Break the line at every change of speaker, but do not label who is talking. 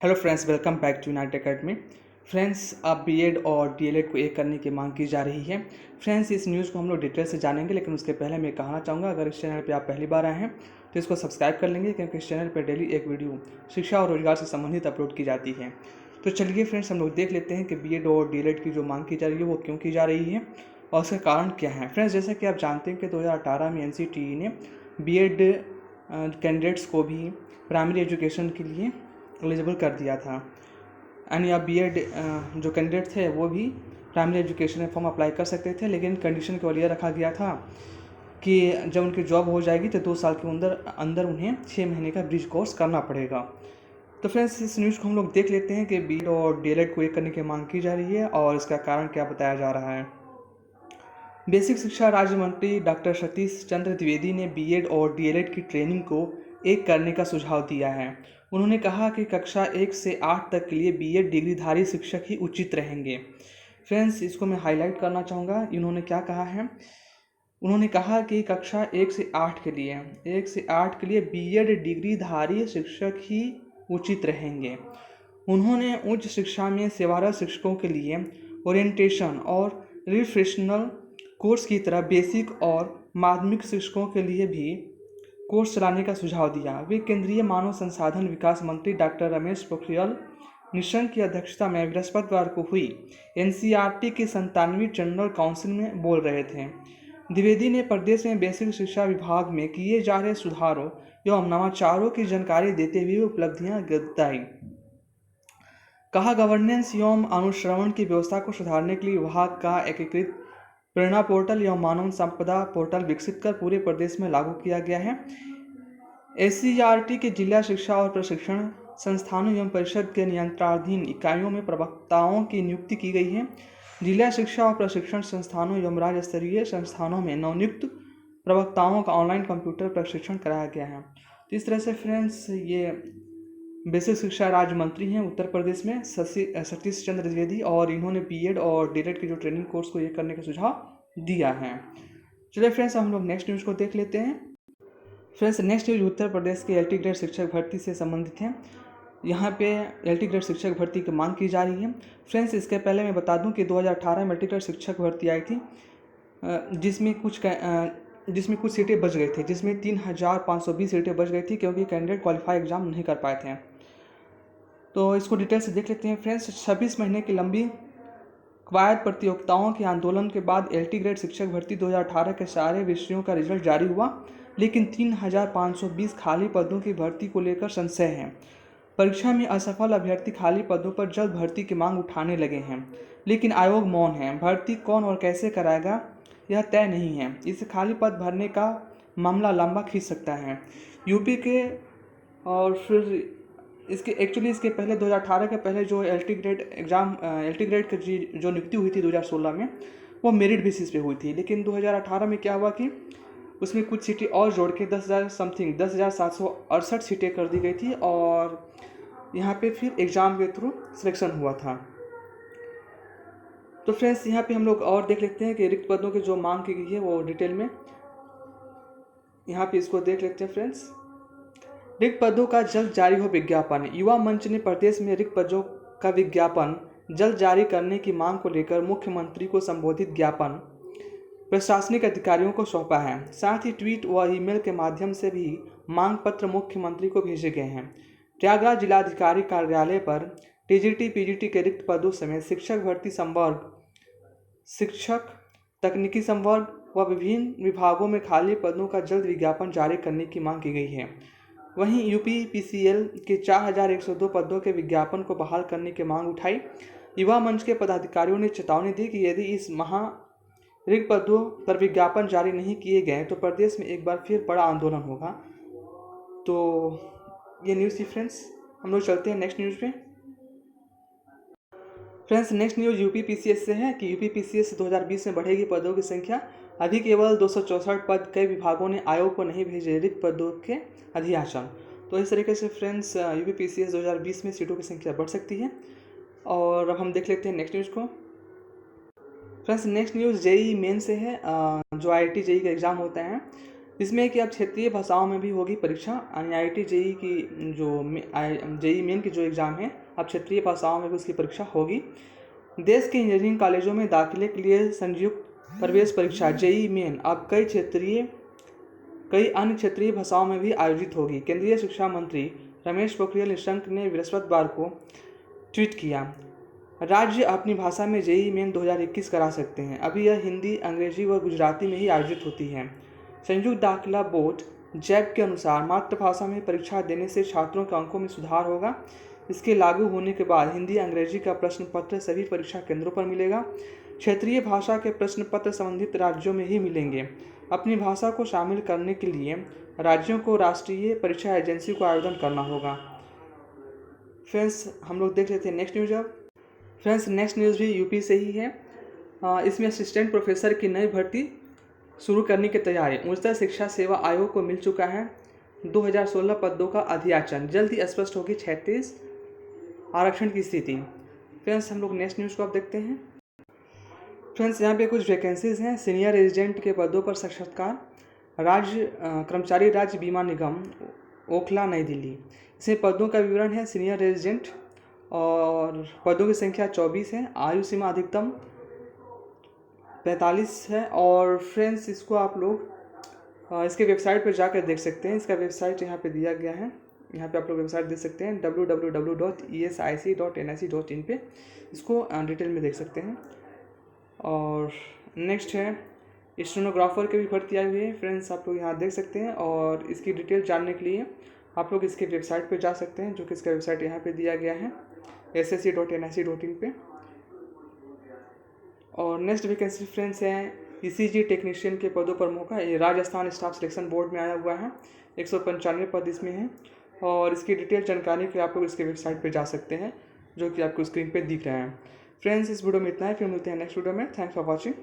Hello friends, welcome back to United Academy. Friends, अब BEd और DElEd को एक करने की मांग की जा रही है। फ्रेंड्स, इस न्यूज़ को हम लोग डिटेल से जानेंगे, लेकिन उसके पहले मैं कहना चाहूँगा, अगर इस चैनल पे आप पहली बार आए हैं तो इसको सब्सक्राइब कर लेंगे, क्योंकि इस चैनल पर डेली एक वीडियो शिक्षा और रोजगार से संबंधित अपलोड की जाती है। तो चलिए फ्रेंड्स, हम लोग देख लेते हैं कि बीएड और डीएलएड की जो मांग की जा रही है वो क्यों की जा रही है और उसका कारण क्या है। फ्रेंड्स, जैसा कि आप जानते हैं कि 2018 में एनसीटीई ने बीएड कैंडिडेट्स को भी प्राइमरी एजुकेशन के लिए एलिजिबल कर दिया था। यानी अब बीएड जो कैंडिडेट थे वो भी प्राइमरी एजुकेशन में फॉर्म अप्लाई कर सकते थे, लेकिन कंडीशन केवल यह रखा गया था कि जब उनकी जॉब हो जाएगी तो 2 साल के अंदर उन्हें 6 महीने का ब्रिज कोर्स करना पड़ेगा। तो फ्रेंड्स, इस न्यूज़ को हम लोग देख लेते हैं कि बीएड और डीएलएड को एक करने की मांग की जा रही है और इसका कारण क्या बताया जा रहा है। बेसिक शिक्षा राज्य मंत्री डॉक्टर सतीश चंद्र द्विवेदी ने बीएड और डीएलएड की ट्रेनिंग को एक करने का सुझाव दिया है। उन्होंने कहा कि कक्षा 1 से 8 तक के लिए बीएड डिग्रीधारी शिक्षक ही उचित रहेंगे। फ्रेंड्स, इसको मैं हाईलाइट करना चाहूँगा। इन्होंने क्या कहा है? उन्होंने कहा कि कक्षा 1 से 8 के लिए बीएड डिग्रीधारी शिक्षक ही उचित रहेंगे। उन्होंने उच्च शिक्षा में सेवारत शिक्षकों के लिए ओरिएंटेशन और रिफ्रेशनल कोर्स की तरह बेसिक और माध्यमिक शिक्षकों के लिए भी कोर्स चलाने का सुझाव दिया। वे केंद्रीय मानव संसाधन विकास मंत्री डॉक्टर रमेश पोखरियाल निशंक की अध्यक्षता में बृहस्पतिवार को हुई एनसीईआरटी की 97वीं जनरल काउंसिल में बोल रहे थे। द्विवेदी ने प्रदेश में बेसिक शिक्षा विभाग में किए जा रहे सुधारों एवं नवाचारों की जानकारी देते हुए उपलब्धियां बताई। कहा, गवर्नेंस एवं अनुश्रवण की व्यवस्था को सुधारने के लिए विभाग का एकीकृत प्रेरणा पोर्टल एवं मानव संपदा पोर्टल विकसित कर पूरे प्रदेश में लागू किया गया है। एससीईआरटी के जिला शिक्षा और प्रशिक्षण संस्थानों एवं परिषद के नियंत्रणाधीन इकाइयों में प्रवक्ताओं की नियुक्ति की गई है। जिला शिक्षा और प्रशिक्षण संस्थानों एवं राज्य स्तरीय संस्थानों में नवनियुक्त प्रवक्ताओं का ऑनलाइन कंप्यूटर प्रशिक्षण कराया गया है। तो इस तरह से फ्रेंड्स, ये बेसिक शिक्षा राज्य मंत्री हैं उत्तर प्रदेश में सतीश चंद्र द्विवेदी, और इन्होंने बीएड और डीएलएड के जो ट्रेनिंग कोर्स को ये करने का सुझाव दिया है। चलिए फ्रेंड्स, हम लोग नेक्स्ट न्यूज़ को देख लेते हैं। Friends, next news Uttar Pradesh के एलटी ग्रेड शिक्षक भर्ती से संबंधित है। यहाँ पे एलटी ग्रेड शिक्षक भर्ती की मांग की जा रही है। फ्रेंड्स, इसके पहले मैं बता दूं कि 2018 में एलटी ग्रेड शिक्षक भर्ती आई थी, जिसमें कुछ सीटें बच गई थी, जिसमें 3520 सीटें बच गई थी, क्योंकि कैंडिडेट क्वालिफाई एग्जाम नहीं कर पाए थे। तो इसको डिटेल से देख लेते हैं। फ्रेंड्स, 26 महीने की लंबी कवायद प्रतियोगिताओं के आंदोलन के बाद एलटी ग्रेड शिक्षक भर्ती 2018 के सारे विषयों का रिजल्ट जारी हुआ, लेकिन 3520 खाली पदों की भर्ती को लेकर संशय है। परीक्षा में असफल अभ्यर्थी खाली पदों पर जल्द भर्ती की मांग उठाने लगे हैं, लेकिन आयोग मौन है। भर्ती कौन और कैसे कराएगा यह तय नहीं है। इस खाली पद भरने का मामला लंबा खींच सकता है। यूपी के और फिर इसके पहले 2018 के पहले जो एलटी ग्रेड की जो नियुक्ति हुई थी 2016 में, वो मेरिट बेसिस पे हुई थी। लेकिन 2018 में क्या हुआ कि उसमें कुछ सीटें और जोड़ के 10,768 सीटें कर दी गई थी, और यहाँ पे फिर एग्ज़ाम के थ्रू सिलेक्शन हुआ था। तो फ्रेंड्स, यहाँ पे हम लोग और देख लेते हैं कि रिक्त पदों की जो मांग की गई है वो डिटेल में यहाँ पे इसको देख लेते हैं। फ्रेंड्स, रिक्त पदों का जल्द जारी हो विज्ञापन। युवा मंच ने प्रदेश में रिक्त पदों का विज्ञापन जल्द जारी करने की मांग को लेकर मुख्यमंत्री को संबोधित ज्ञापन प्रशासनिक अधिकारियों को सौंपा है। साथ ही ट्वीट व ईमेल के माध्यम से भी मांग पत्र मुख्यमंत्री को भेजे गए हैं। प्रयागराज जिलाधिकारी कार्यालय पर टीजीटी पीजीटी के रिक्त पदों समेत शिक्षक भर्ती संवर्ग, शिक्षक तकनीकी संवर्ग व विभिन्न विभागों में खाली पदों का जल्द विज्ञापन जारी करने की मांग की गई है। वहीं यूपीपीसीएल के 4102 पदों के विज्ञापन को बहाल करने की मांग उठाई। युवा मंच के पदाधिकारियों ने चेतावनी दी कि यदि इस रिक्त पदों पर विज्ञापन जारी नहीं किए गए तो प्रदेश में एक बार फिर बड़ा आंदोलन होगा। तो ये न्यूज़ थी फ्रेंड्स। हम लोग चलते हैं नेक्स्ट न्यूज़ पे। फ्रेंड्स, नेक्स्ट न्यूज़ यूपीपीसीएस से है कि यूपीपीसीएस 2020 में बढ़ेगी पदों की संख्या। अभी केवल 264 पद कई विभागों ने आयोग को नहीं भेजे रिक्त पदों के अधियाचन। तो इस तरीके से फ्रेंड्स, यूपीपीसीएस 2020 में सीटों की संख्या बढ़ सकती है। और अब हम देख लेते हैं नेक्स्ट न्यूज़ को। Friends, next news JEE main से है, जो आईआईटी जेईई का एग्ज़ाम होता है। इसमें कि अब क्षेत्रीय भाषाओं में भी होगी परीक्षा, यानी IIT JEE की जो JEE मेन की जो एग्ज़ाम है अब क्षेत्रीय भाषाओं में भी उसकी परीक्षा होगी। देश के इंजीनियरिंग कॉलेजों में दाखिले के लिए संयुक्त प्रवेश परीक्षा JEE मेन अब कई अन्य क्षेत्रीय भाषाओं में भी आयोजित होगी। केंद्रीय शिक्षा मंत्री रमेश पोखरियाल निशंक ने बृहस्पतिवार को ट्वीट किया, राज्य अपनी भाषा में JEE मेन 2021 करा सकते हैं। अभी यह हिंदी, अंग्रेजी व गुजराती में ही आयोजित होती है। संयुक्त दाखिला बोर्ड जैब के अनुसार मातृभाषा में परीक्षा देने से छात्रों के अंकों में सुधार होगा। इसके लागू होने के बाद हिंदी, अंग्रेजी का प्रश्न पत्र सभी परीक्षा केंद्रों पर मिलेगा। क्षेत्रीय भाषा के प्रश्न पत्र संबंधित राज्यों में ही मिलेंगे। अपनी भाषा को शामिल करने के लिए राज्यों को राष्ट्रीय परीक्षा एजेंसी को आवेदन करना होगा। फ्रेंड्स, हम लोग देख लेते हैं नेक्स्ट न्यूज़। अब फ्रेंड्स, नेक्स्ट न्यूज़ भी यूपी से ही है। इसमें असिस्टेंट प्रोफेसर की नई भर्ती शुरू करने की तैयारी। उच्चतर शिक्षा सेवा आयोग को मिल चुका है 2016 पदों का अध्याचन। जल्द ही स्पष्ट होगी 36 आरक्षण की स्थिति। फ्रेंड्स, हम लोग नेक्स्ट न्यूज़ को अब देखते हैं। फ्रेंड्स, यहाँ पे कुछ वैकेंसीज़ हैं। सीनियर रेजिडेंट के पदों पर साक्षात्कार, कर्मचारी राज्य बीमा निगम, ओखला, नई दिल्ली। इसमें पदों का विवरण है। सीनियर रेजिडेंट और पदों की संख्या 24 है। आयु सीमा अधिकतम 45 है। और फ्रेंड्स, इसको आप लोग इसके वेबसाइट पर जाकर देख सकते हैं। इसका वेबसाइट यहाँ पे दिया गया है। यहाँ पे आप लोग वेबसाइट देख सकते हैं www.esic.nic.in पे इसको डिटेल में देख सकते हैं। और नेक्स्ट है स्टेनोग्राफर की भी भर्ती आई हुई है। फ्रेंड्स, आप लोग यहाँ देख सकते हैं। और इसकी डिटेल जानने के लिए आप लोग इसके वेबसाइट पे जा सकते हैं, जो कि इसका वेबसाइट यहाँ पे दिया गया है ssc.nic.in पे। और नेक्स्ट वैकेंसी फ्रेंड्स है ECG टेक्नीशियन के पदों पर मौका। ये राजस्थान स्टाफ सिलेक्शन बोर्ड में आया हुआ है। 195 पद इसमें हैं। और इसकी डिटेल जानकारी के लिए आप लोग इसके वेबसाइट पे जा सकते हैं, जो कि आपको स्क्रीन पे दिख रहे हैं। फ्रेंड्स, इस वीडियो में इतना है। फिर मिलते हैं नेक्स्ट वीडियो में। Thanks for watching.